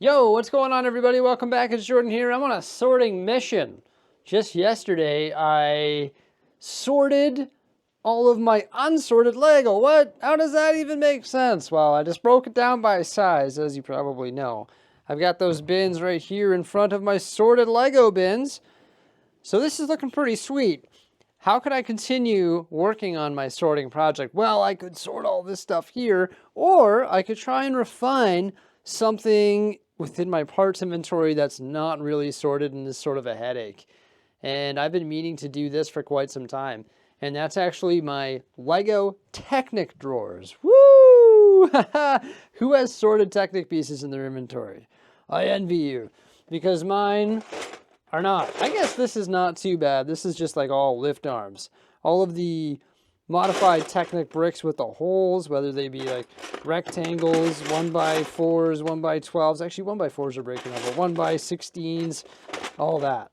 Yo, what's going on, everybody? Welcome back. It's Jordan here. I'm on a sorting mission. Just yesterday, I sorted all of my unsorted Lego. What? How does that even make sense? Well, I just broke it down by size, as you probably know. I've got those bins right here in front of my sorted Lego bins. So this is looking pretty sweet. How could I continue working on my sorting project? Well, I could sort all this stuff here, or I could try and refine something within my parts inventory that's not really sorted and is sort of a headache. And I've been meaning to do this for quite some time. And that's actually my LEGO Technic drawers. Woo! Who has sorted Technic pieces in their inventory? I envy you, because mine are not. I guess this is not too bad. This is just like all lift arms. All of the modified Technic bricks with the holes, whether they be like rectangles, 1x4s, 1x12s. Actually, 1x4s are breaking up, but 1x16s, all that.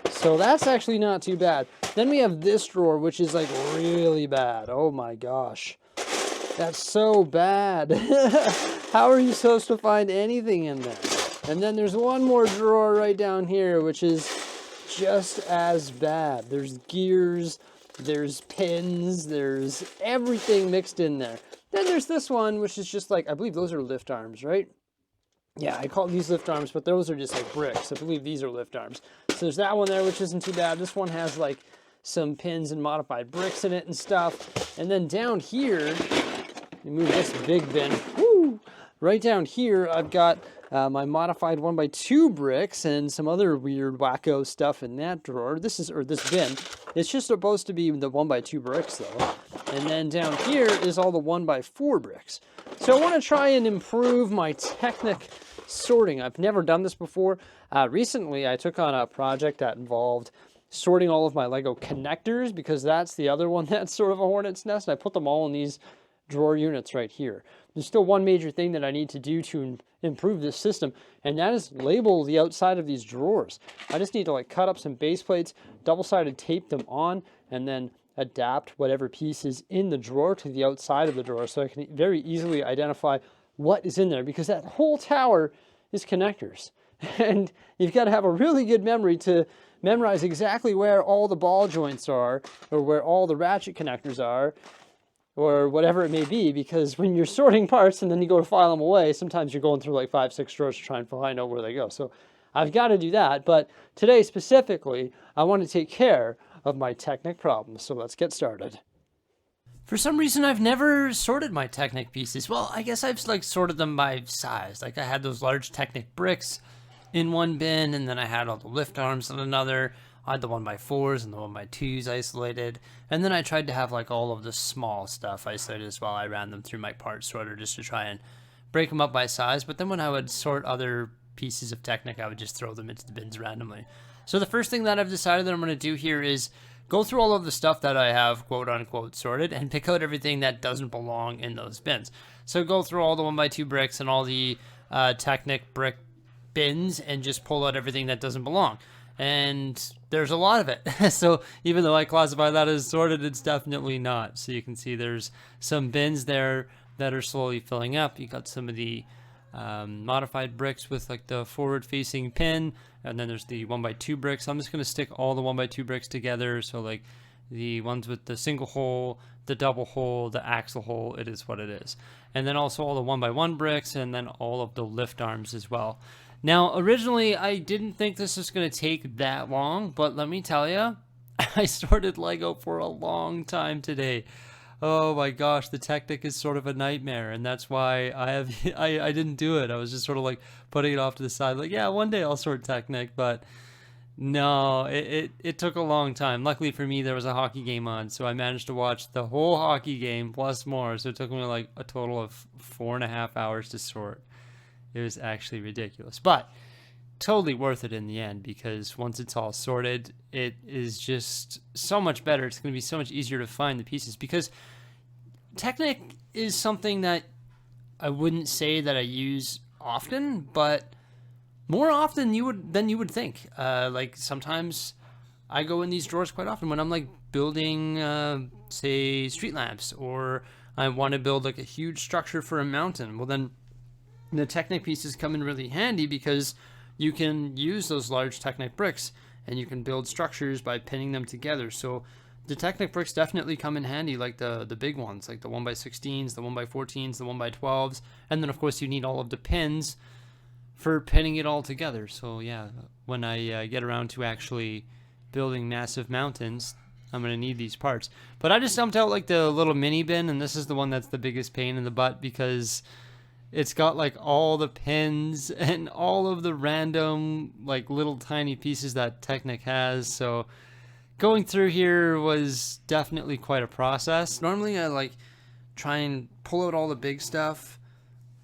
So that's actually not too bad. Then we have this drawer, which is like really bad. Oh my gosh. That's so bad. How are you supposed to find anything in there? And then there's one more drawer right down here, which is just as bad. There's gears, there's pins, there's everything mixed in there. Then there's this one, which is just like, I believe those are lift arms, right? Yeah, I call these lift arms, but those are just like bricks. I believe these are lift arms. So there's that one there, which isn't too bad. This one has like some pins and modified bricks in it and stuff. And then down here, you move this big bin. Woo! Right down here, I've got my modified 1x2 bricks and some other weird wacko stuff in that drawer. This bin. It's just supposed to be the 1x2 bricks though. And then down here is all the 1x4 bricks. So I want to try and improve my Technic sorting. I've never done this before. Recently, I took on a project that involved sorting all of my Lego connectors, because that's the other one that's sort of a hornet's nest. And I put them all in these drawer units right here. There's still one major thing that I need to do to improve this system, and that is label the outside of these drawers. I just need to like cut up some base plates, double-sided tape them on, and then adapt whatever piece is in the drawer to the outside of the drawer, so I can very easily identify what is in there, because that whole tower is connectors. And you've got to have a really good memory to memorize exactly where all the ball joints are, or where all the ratchet connectors are, or whatever it may be, because when you're sorting parts and then you go to file them away, sometimes you're going through like 5-6 drawers to try and find out where they go. So I've got to do that. But today specifically, I want to take care of my Technic problems. So let's get started. For some reason, I've never sorted my Technic pieces. Well, I guess I've like sorted them by size. Like I had those large Technic bricks in one bin, and then I had all the lift arms in another. I had the 1x4s and the 1x2s isolated, and then I tried to have like all of the small stuff isolated as well. I ran them through my part sorter just to try and break them up by size, but then when I would sort other pieces of Technic, I would just throw them into the bins randomly. So the first thing that I've decided that I'm going to do here is go through all of the stuff that I have quote unquote sorted and pick out everything that doesn't belong in those bins. So go through all the 1x2 bricks and all the Technic brick bins and just pull out everything that doesn't belong. And there's a lot of it. So even though I classify that as sorted, it's definitely not. So you can see there's some bins there that are slowly filling up. You got some of the modified bricks with like the forward facing pin, and then there's the 1x2 bricks. I'm just going to stick all the 1x2 bricks together. So like the ones with the single hole, the double hole, the axle hole, it is what it is. And then also all the 1x1 bricks, and then all of the lift arms as well. Now, originally, I didn't think this was going to take that long, but let me tell you, I sorted Lego for a long time today. Oh my gosh, the Technic is sort of a nightmare, and that's why I didn't do it. I was just sort of like putting it off to the side, like, yeah, one day I'll sort Technic, but no, it took a long time. Luckily for me, there was a hockey game on, so I managed to watch the whole hockey game plus more, so it took me like a total of 4.5 hours to sort. It was actually ridiculous, but totally worth it in the end, because once it's all sorted, it is just so much better. It's going to be so much easier to find the pieces, because Technic is something that I wouldn't say that I use often, but more often than you would think. Like sometimes I go in these drawers quite often when I'm like building, say, street lamps, or I want to build like a huge structure for a mountain. Well, then the Technic pieces come in really handy because you can use those large Technic bricks and you can build structures by pinning them together. So the Technic bricks definitely come in handy, like the big ones, like the 1x16s, the 1x14s, the 1x12s, and then of course you need all of the pins for pinning it all together. So yeah, when I get around to actually building massive mountains, I'm going to need these parts. But I just dumped out like the little mini bin, and this is the one that's the biggest pain in the butt because it's got like all the pins and all of the random like little tiny pieces that Technic has. So going through here was definitely quite a process. Normally I like try and pull out all the big stuff,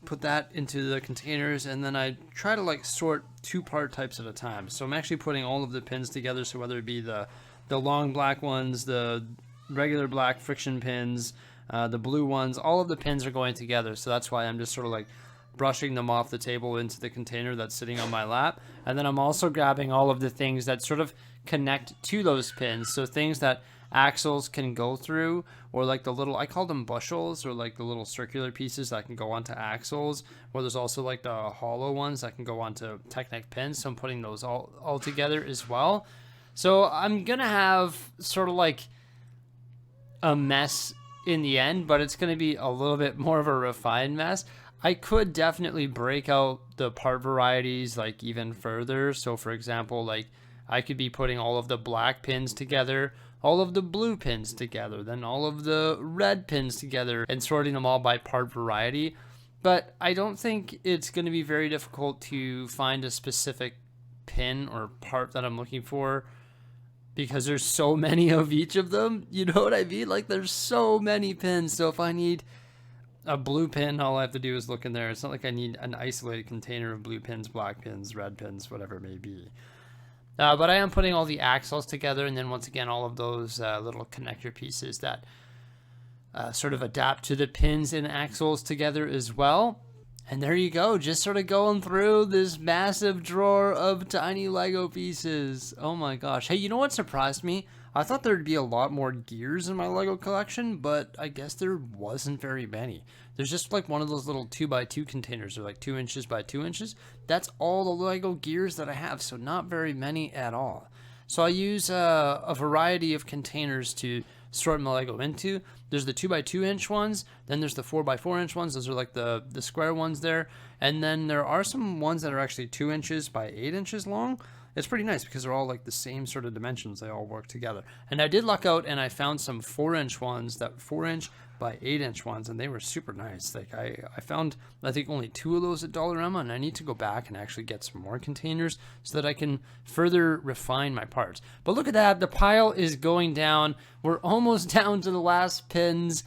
put that into the containers, and then I try to like sort 2-part types at a time. So I'm actually putting all of the pins together. So whether it be the long black ones, the regular black friction pins, the blue ones, all of the pins are going together. So that's why I'm just sort of like brushing them off the table into the container that's sitting on my lap. And then I'm also grabbing all of the things that sort of connect to those pins. So things that axles can go through, or like the little, I call them bushels, or like the little circular pieces that can go onto axles, or there's also like the hollow ones that can go onto Technic pins. So I'm putting those all together as well. So I'm going to have sort of like a mess in the end, but it's going to be a little bit more of a refined mess. I could definitely break out the part varieties like even further. So for example, like I could be putting all of the black pins together, all of the blue pins together, then all of the red pins together, and sorting them all by part variety. But I don't think it's going to be very difficult to find a specific pin or part that I'm looking for, because there's so many of each of them. You know what I mean? Like there's so many pins. So if I need a blue pin, all I have to do is look in there. It's not like I need an isolated container of blue pins, black pins, red pins, whatever it may be. But I am putting all the axles together, and then once again all of those little connector pieces that sort of adapt to the pins and axles together as well. And there you go, just sort of going through this massive drawer of tiny Lego pieces. Oh my gosh. Hey, you know what surprised me? I thought there'd be a lot more gears in my Lego collection, but I guess there wasn't very many. There's just like one of those little 2x2 containers, or like 2 inches by 2 inches. That's all the Lego gears that I have, so not very many at all. So I use a variety of containers to sort my Lego into. There's the 2x2 inch ones, then there's the 4x4 inch ones. Those are like the square ones there. And then there are some ones that are actually 2 inches by 8 inches long. It's pretty nice because they're all like the same sort of dimensions. They all work together. And I did luck out and I found some 4-inch ones, that 4-inch by 8-inch ones, and they were super nice. Like I found, I think, only 2 of those at Dollarama, and I need to go back and actually get some more containers so that I can further refine my parts. But look at that, the pile is going down. We're almost down to the last pins.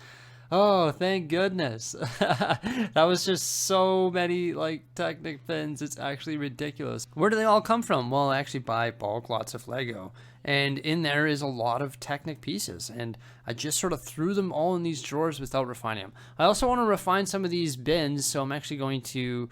Oh, thank goodness. That was just so many like Technic pins. It's actually ridiculous. Where do they all come from? Well, I actually buy bulk lots of Lego, and in there is a lot of Technic pieces, and I just sort of threw them all in these drawers without refining them. I also want to refine some of these bins, so I'm actually going to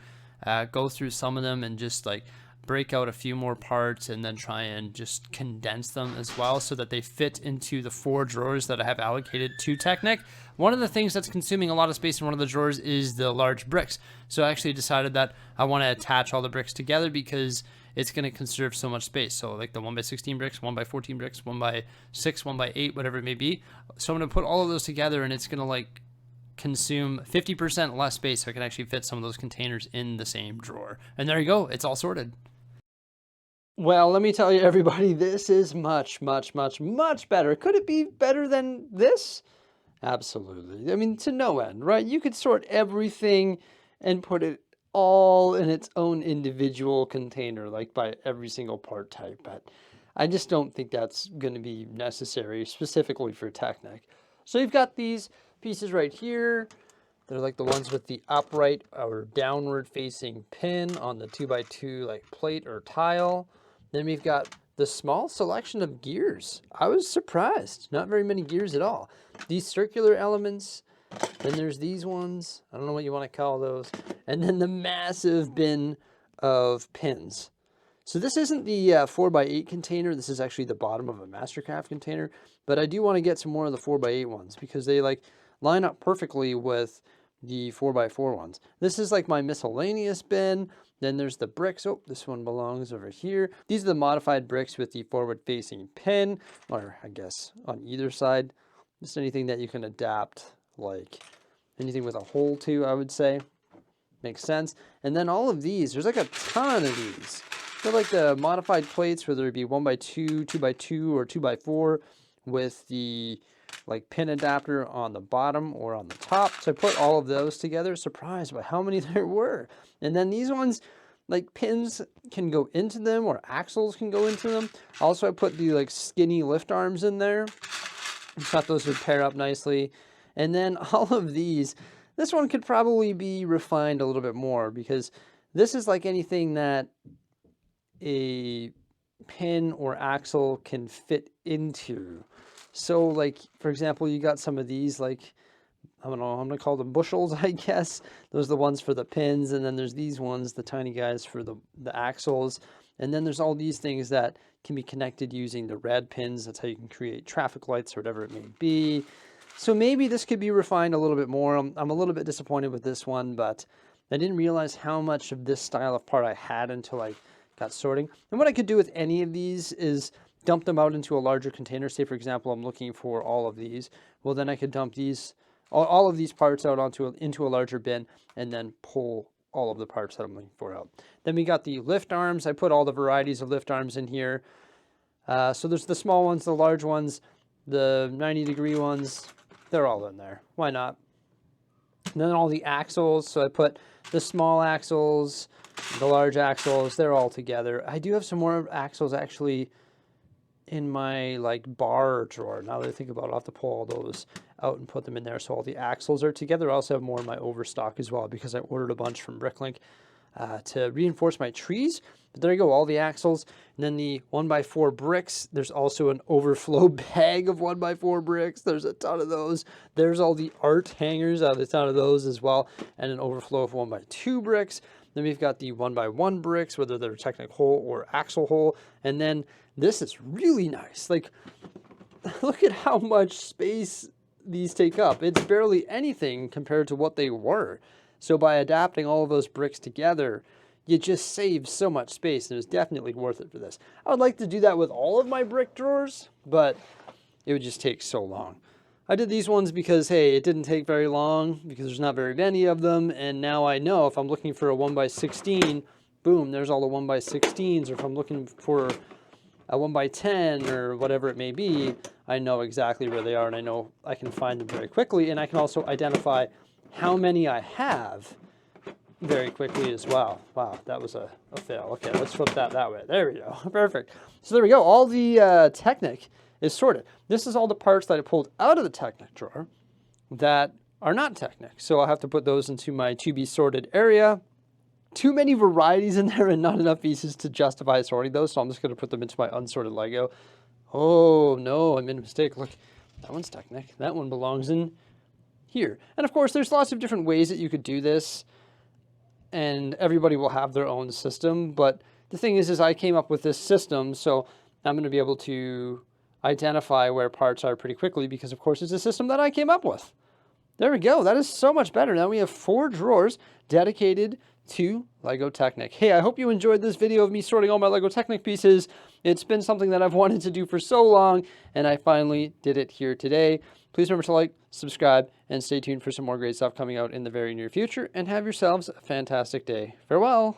go through some of them and just like break out a few more parts and then try and just condense them as well so that they fit into the 4 drawers that I have allocated to Technic. One of the things that's consuming a lot of space in one of the drawers is the large bricks. So I actually decided that I want to attach all the bricks together because it's going to conserve so much space. So like the 1x16 bricks, 1x14 bricks, 1x6, 1x8, whatever it may be. So I'm going to put all of those together, and it's going to like consume 50% less space, so I can actually fit some of those containers in the same drawer. And there you go, it's all sorted. Well, let me tell you, everybody, this is much, much, much, much better. Could it be better than this? Absolutely. I mean, to no end, right? You could sort everything and put it all in its own individual container, like by every single part type. But I just don't think that's going to be necessary specifically for Technic. So you've got these pieces right here. They're like the ones with the upright or downward facing pin on the 2x2 like plate or tile. Then we've got the small selection of gears. I was surprised. Not very many gears at all. These circular elements. Then there's these ones. I don't know what you want to call those. And then the massive bin of pins. So this isn't the 4x8 container. This is actually the bottom of a Mastercraft container. But I do want to get some more of the 4x8 ones because they like line up perfectly with the 4x4 ones. This is like my miscellaneous bin. Then there's the bricks. Oh, this one belongs over here. These are the modified bricks with the forward facing pin, or I guess on either side. Just anything that you can adapt, like anything with a hole to, I would say. Makes sense. And then all of these, there's like a ton of these. They're like the modified plates, whether it be 1x2, 2x2, or 2x4 with the like pin adapter on the bottom or on the top. So I put all of those together, surprised by how many there were. And then these ones, like pins can go into them or axles can go into them. Also, I put the like skinny lift arms in there. I thought those would pair up nicely. And then all of these, this one could probably be refined a little bit more because this is like anything that a pin or axle can fit into. So like, for example, you got some of these, like, I don't know, I'm gonna call them bushels, I guess. Those are the ones for the pins, and then there's these ones, the tiny guys for the axles. And then there's all these things that can be connected using the red pins. That's how you can create traffic lights or whatever it may be. So maybe this could be refined a little bit more. I'm a little bit disappointed with this one, but I didn't realize how much of this style of part I had until I got sorting. And what I could do with any of these is dump them out into a larger container. Say, for example, I'm looking for all of these. Well, then I could dump these, all of these parts out into a larger bin and then pull all of the parts that I'm looking for out. Then we got the lift arms. I put all the varieties of lift arms in here. So there's the small ones, the large ones, the 90-degree ones. They're all in there. Why not? And then all the axles. So I put the small axles, the large axles, they're all together. I do have some more axles actually in my like bar drawer. Now that I think about it, I'll have to pull all those out and put them in there so all the axles are together. I also have more in my overstock as well because I ordered a bunch from Bricklink to reinforce my trees. But there you go, all the axles. And then the 1x4 bricks. There's also an overflow bag of 1x4 bricks. There's a ton of those. There's all the art hangers. I have a ton of those as well. And an overflow of 1x2 bricks. Then we've got the 1x1 bricks, whether they're Technic hole or axle hole. And then this is really nice. Like, look at how much space these take up. It's barely anything compared to what they were. So by adapting all of those bricks together, you just save so much space, and it was definitely worth it for this. I would like to do that with all of my brick drawers, but it would just take so long. I did these ones because, hey, it didn't take very long because there's not very many of them, and now I know if I'm looking for a 1x16, boom, there's all the 1x16s, or if I'm looking for a 1x10 or whatever it may be, I know exactly where they are, and I know I can find them very quickly, and I can also identify how many I have very quickly as well. Wow, that was a fail. Okay, let's flip that way. There we go. Perfect. So there we go. All the Technic is sorted. This is all the parts that I pulled out of the Technic drawer that are not Technic. So I'll have to put those into my to be sorted area. Too many varieties in there and not enough pieces to justify sorting those, so I'm just going to put them into my unsorted Lego. Oh no, I made a mistake. Look, that one's Technic. That one belongs in here. And of course, there's lots of different ways that you could do this, and everybody will have their own system. But the thing is I came up with this system, so I'm going to be able to identify where parts are pretty quickly because, of course, it's a system that I came up with. There we go. That is so much better. Now we have 4 drawers dedicated to LEGO Technic. Hey, I hope you enjoyed this video of me sorting all my LEGO Technic pieces. It's been something that I've wanted to do for so long, and I finally did it here today. Please remember to like, subscribe, and stay tuned for some more great stuff coming out in the very near future, and have yourselves a fantastic day. Farewell!